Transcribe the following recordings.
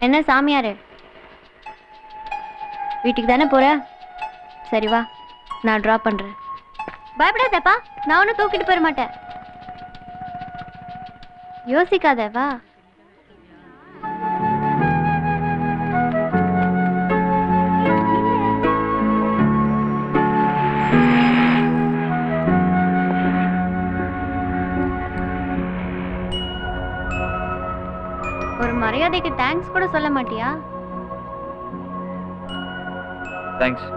என்ன சாமியாரு, வீட்டுக்கு தானே போற? சரி வா, நான் ட்ராப் பண்றேன். பயப்படாதப்பா, நான் ஒன்னும் தூக்கிட்டு போயிட மாட்டேன். யோசிக்காத, வா. ஒரு மரியாதைக்கு தேங்க்ஸ் கூட சொல்ல மாட்டியா? தேங்க்ஸ்.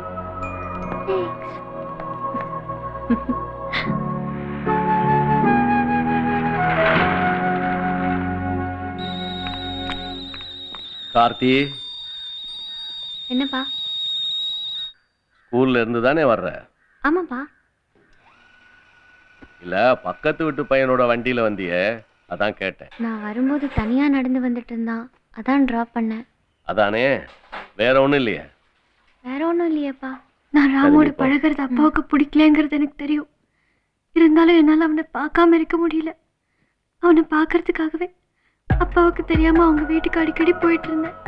கார்த்தி, என்னப்பா? ஸ்கூல்ல இருந்து தானே வர்ற? ஆமாப்பா. இல்ல, பக்கத்து வீட்டு பையனோட வண்டியில வந்தியே, அதான் கேட்டேன். நான் வரும்போது தனியா நடந்து வந்துட்டு இருந்தான், அதான் டிராப் பண்ணேன். அதானே, வேற ஒண்ணும் இல்லையே? வேற ஒன்றும் இல்லையேப்பா. நான் ராமோட பழகிறது அப்பாவுக்கு பிடிக்கலங்கிறது எனக்கு தெரியும். இருந்தாலும் என்னால் அவனை பார்க்காம இருக்க முடியல. அவனை பார்க்கறதுக்காகவே அப்பாவுக்கு தெரியாம அவங்க வீட்டுக்கு அடிக்கடி போயிட்டு இருந்தேன்.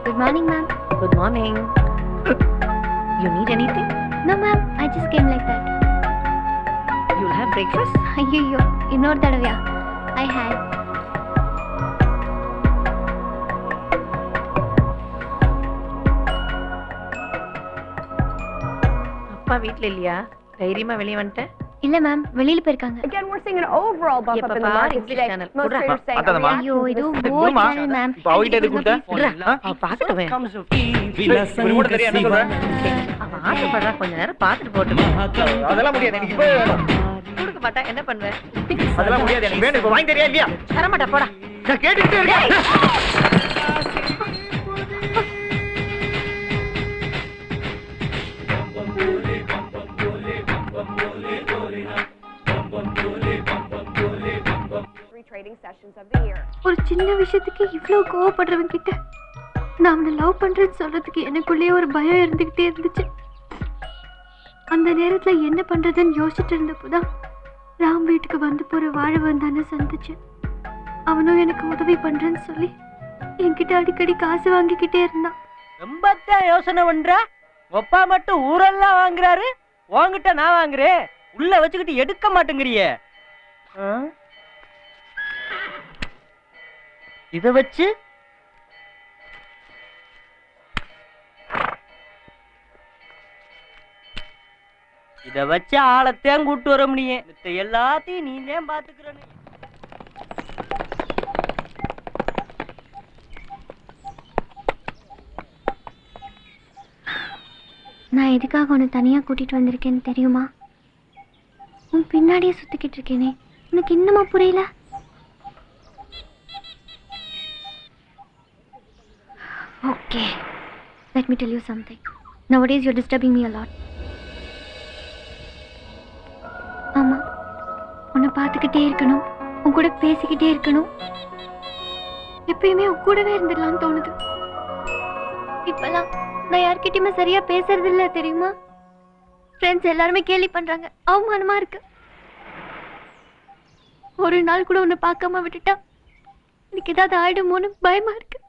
Good morning, ma'am. Good morning. You need anything? No, ma'am. I just came like that. You'll have breakfast? ஐயோ, இன்னொரு தடவையா? I had. அப்பா வீட்ல இல்லையா? தைரியமா வெளிய வந்துட்டேன். இல்ல மேம், வெளியில போயிருக்காங்க. Again, we're seeing an overall bump up in the market today. Most traders saying ஐயோ, இது ஓவர் சேனல் மேம். இப்ப அவகிட்ட எது கொடுத்த? பாக்கட்டுமே. உனக்கு தெரியும் என்ன சொல்றேன்? அவன் ஆசைப்படுறா, கொஞ்ச நேரம் பாத்துட்டு போட்டு. அதெல்லாம் முடியாது, எனக்கு இப்ப வேணும். கொடுக்க மாட்டா, என்ன பண்ணுவேன்? அதெல்லாம் முடியாது, எனக்கு வேணும். இப்ப வாங்கி தெரியா இல்லையா? தரமாட்டா, போடா. நான் கேட்டுட்டே இருக்கேன். trading sessions of the year. ஒரு சின்ன விஷயத்துக்கு இவ்ளோ கோவப்படுறவங்க கிட்ட நான் அவனை லவ் பண்றேன்னு சொல்றதுக்கு எனக்குள்ளேயே ஒரு பயம் இருந்துகிட்டே இருந்துச்சு. அந்த நேரத்துல என்ன பண்றதுன்னு யோசிச்சுட்டு இருந்தப்போதான் ராம் வீட்டுக்கு வந்து போற வாழ வந்தான்னு சந்திச்சு அவனும் எனக்கு உதவி பண்றேன்னு சொல்லி என்கிட்ட அடிக்கடி காசு வாங்கிக்கிட்டே இருந்தான். ரொம்பத்தான் யோசனை பண்ற. ஒப்பா மட்டும் ஊரெல்லாம் வாங்குறாரு, உன்கிட்ட நான் வாங்குறேன். உள்ள வச்சுக்கிட்டு எடுக்க மாட்டேங்கிறியே. இத வச்சு ஆளத்தையும் கூட்டு வர முடியும். எல்லாத்தையும் நீ தான் பாத்துக்கிறேன்னு. நான் எதுக்காக உன்னை தனியா கூட்டிட்டு வந்திருக்கேன்னு தெரியுமா? உன் பின்னாடியே சுத்திக்கிட்டு இருக்கேனே, உனக்கு இன்னுமா புரியல? Okay, let me tell you something. Nowadays you're disturbing me a lot. ஆமா, உன்னை பார்த்துக்கிட்டே இருக்கணும், உன் கூட பேசிக்கிட்டே இருக்கணும், எப்பயுமே உன் கூடவே இருந்துடலான்னு தோணுது. இப்பெல்லாம் நான் யார்கிட்டயுமே சரியா பேசுறது இல்ல தெரியுமா? ஃப்ரெண்ட்ஸ் எல்லாருமே கேலி பண்றாங்க, அவமானமா இருக்கு. ஒரு நாள் கூட உன்னை பார்க்காம விட்டுட்டா எனக்கு ஏதாவது ஆயிடுமோன்னு பயமா இருக்கு.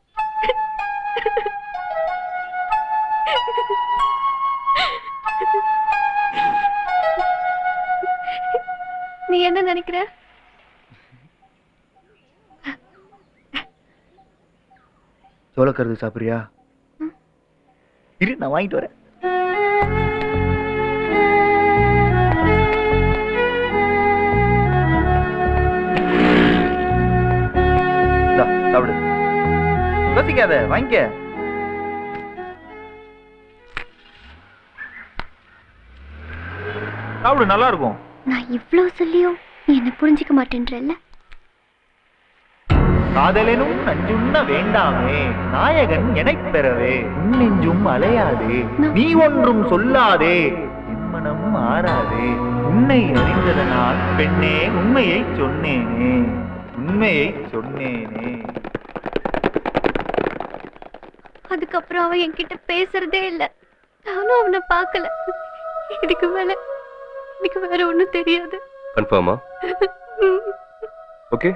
நீ என்ன நினைக்கிற? சோளக்கருது சாப்பிடுறியா? இரு, நான் வாங்கிட்டு வரேன். சாப்பிடு, யோசிக்காத, வாங்கிக்க. சாப்பிடு, நல்லா இருக்கும். நான் இவ்ளோ சொல்லியும் நீ என்ன புரிஞ்சுக்க மாட்டேன்றல்ல? காதலனும் நஞ்சுண்ண வேண்டாமே, நாயகன் எனைப் பெறவே நெஞ்சும் அலையாதே, நீ ஒன்றும் சொல்லாதே, என் மனம் மாறாதே, உன்னை அறிந்ததனால் பெண்ணே உண்மையை சொன்னேனே, உண்மையை சொன்னேனே. அதுக்கப்புறம் அவன் என்கிட்ட பேசுறதே இல்ல, நானும் அவனை பார்க்கல. இதுக்கு மேல எனக்கு வேற ஒண்ணும் தெரியாது. கன்ஃபார்மா? ஓகே,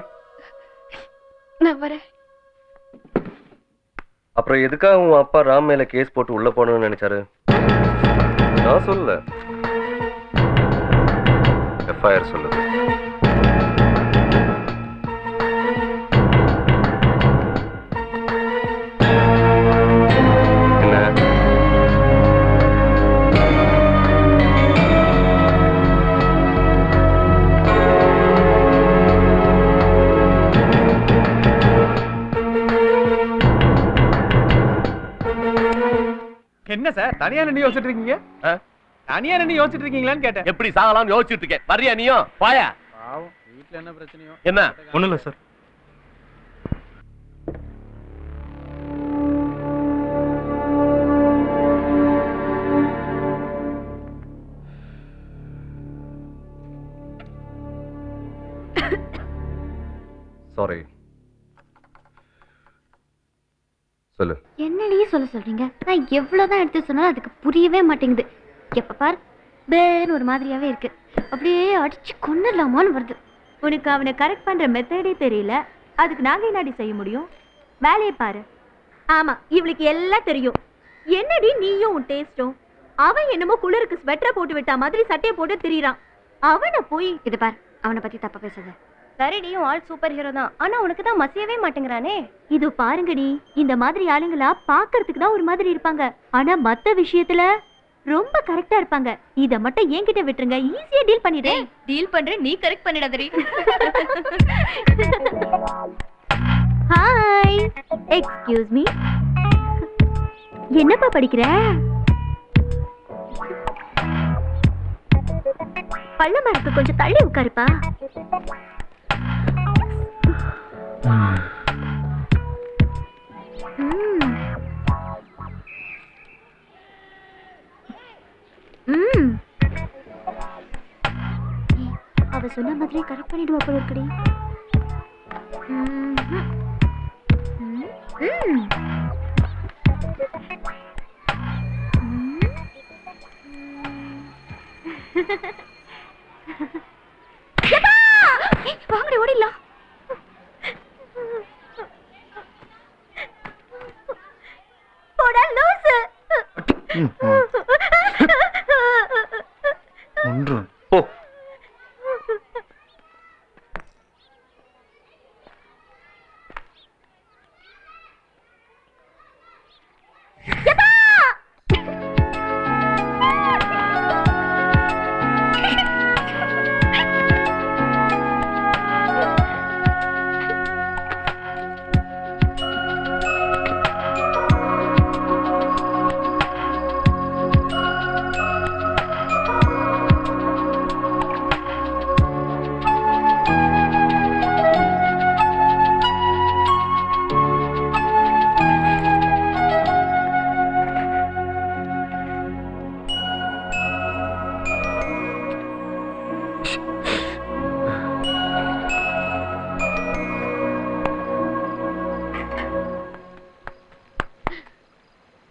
நான் வரேன். அப்புறம் எதுக்காக உன் அப்பா ராம் மேல கேஸ் போட்டு உள்ள போகணும்னு நினைச்சாரு? நான் சொல்லல, எஃப்ஐஆர் சொல்லுது. என்ன என்ன சார் தனியா நின்னு யோசிச்சுட்டு இருக்கீங்க? தனியா நின்னு யோசிச்சுட்டு இருக்கீங்களான்னு கேட்டேன். எப்படி சாகலாம்னு யோசிச்சுட்டு இருக்கேன். வர்றியா நீயும்? வாயா. பாவம், வீட்ல என்ன பிரச்சனையோ? என்ன? ஒண்ணும் இல்ல சார். சாரி. சொல்லு. என்னடி சொல்ல சொல்றீங்க? நான் எவ்வளவுதான் எடுத்து சொன்னாலும் அதுக்கு புரியவே மாட்டேங்குது. எப்ப பார் பேன்னு ஒரு மாதிரியாவே இருக்கு. அப்படியே அடிச்சு கொண்டுடலாமான்னு வருது. உனக்கு அவனை கரெக்ட் பண்ற மெத்தடே தெரியல. அதுக்கு நாங்க என்னடி செய்ய முடியும்? வேலையை பாரு. ஆமா, இவளுக்கு எல்லாம் தெரியும். என்னடி நீயும் உன் டேஸ்டும்? அவன் என்னமோ குளிருக்கு ஸ்வெட்டரை போட்டு விட்டா மாதிரி சட்டையை போட்டு திரியறான். அவனை போய் இது பார், அவனை பத்தி தப்பா பேசாத. சரிடியும் ஆள் சூப்பர் ஹீரோ தான். ஆனா உனக்கு தான் மசியவே மாட்டேங்கிறானே. இது பாருங்கடி, இந்த மாதிரி ஆளுங்களா பாக்குறதுக்கு தான் ஒரு மாதிரி இருப்பாங்க. ஆனா மத்த விஷயத்துல ரொம்ப கரெக்டா இருப்பாங்க. இத மட்டும் என்கிட்ட விட்டுருங்க, ஈஸியா டீல் பண்ணிடுறேன். டீல் பண்றேன், நீ கரெக்ட் பண்ணிடாதடி. Hi, excuse me. என்னப்பா படிக்கிற? பள்ளமா இருக்கு, கொஞ்சம் தள்ளி உட்காருப்பா. அவ சொன்ன மாதிரி கரெக்ட் பண்ணிடுவா போல இருக்குடி. வாங்கடி ஓடிடலாம். போடா லூசு. போ.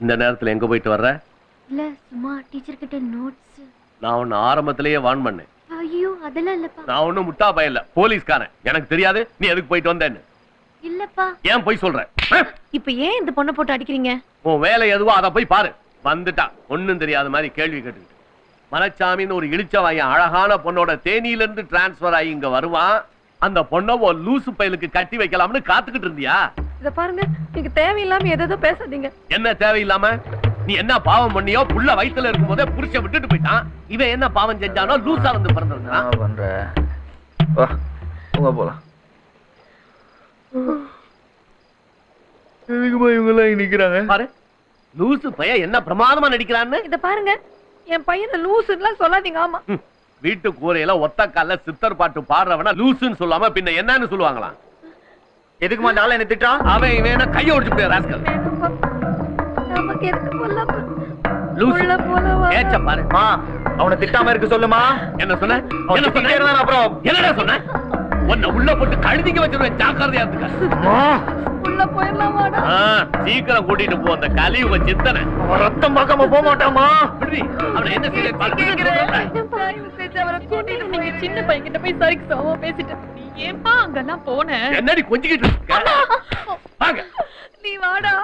இந்த நேரத்துல எங்க போயிட்டு வர்ற? இல்ல சும்மா டீச்சர் கிட்ட நோட்ஸ். நான் உன்னை ஆரம்பத்திலேயே வார்ன் பண்ணேன். ஐயோ அதெல்லாம் இல்லப்பா. நான் ஒன்னும் முட்டா பையன் இல்ல, போலீஸ்காரன். எனக்கு தெரியாது நீ எதுக்கு போயிட்டு வந்தேன்னு. இல்லப்பா. ஏன் போய் சொல்ற? இப்ப ஏன் இந்த பொண்ணை போட்டு அடிக்கிறீங்க? உன் வேலை எதுவோ அதை போய் பாரு. வந்துட்டா ஒண்ணும் தெரியாத மாதிரி கேள்வி கேட்டுக்கிட்டு. மனச்சாமின்னு ஒரு இழிச்சவாயன் அழகான பொண்ணோட தேனியில இருந்து டிரான்ஸ்பர் ஆகி இங்க வருவான். அந்த பொண்ணை ஒரு லூசு பயலுக்கு கட்டி வைக்கலாம்னு காத்துக்கிட்டு இருந்தியா? இத பாருங்க, நீங்க தேவையில்லாம எதோ பேசாதீங்க. என்ன தேவையில்லாம? நீ என்ன பாவம் பண்ணியோ? புள்ள வயித்துல இருக்கும் போதே புருஷன் விட்டுட்டு போயிட்டான். இவன் என்ன பாவம் செஞ்சானோ? லூசா வந்து பிறந்திருக்கான். வா உங்க போலாம். எதுக்குமா இவங்க எல்லாம் நிக்கிறாங்க? பாரு, லூசு பையன் என்ன பிரமாதமா நடிக்கிறான்னு. இத பாருங்க, என் பையனை லூசுன்னு சொல்லாதீங்க. ஆமா, வீட்டு கூரையில ஒத்த கால்ல சித்தர் பாட்டு பாடுறவனா லூசுன்னு சொல்லாம பின்ன என்னன்னு சொல்லுவாங்களாம்? எதுக்குமா நாளை என்ன திட்டான்? அவன் இவன் கைய ஒடிச்சு போய் ராஸ்கல். நமக்கு எதுக்கு கொல்லாம லூசு உள்ள போலவா? ஏச்ச பாரு. அவனை திட்டாம இருக்க சொல்லுமா. என்ன சொன்ன? என்ன சொன்ன? அப்புறம் என்னடா சொன்ன? உன்னை உள்ள போட்டு கழுதிக்க வச்சிருவேன், ஜாக்கிரதையா இருந்துக்க. உள்ள போயிடலாமாடா? சீக்கிரம் கூட்டிட்டு போ அந்த கலியுக சிந்தனை. ரத்தம் பார்க்காம போக மாட்டாமா? அவனை என்ன செய்ய தயவு செஞ்சு அவரை கூட்டிட்டு போய் சின்ன பையன் கிட்ட போய் சரிக்கு சமமா பேசிட்டு நீ ஏன்பா அங்கெல்லாம் போன? என்னடி கொஞ்சிக்கிட்டு இருக்க? வாங்க. நீ வாடா.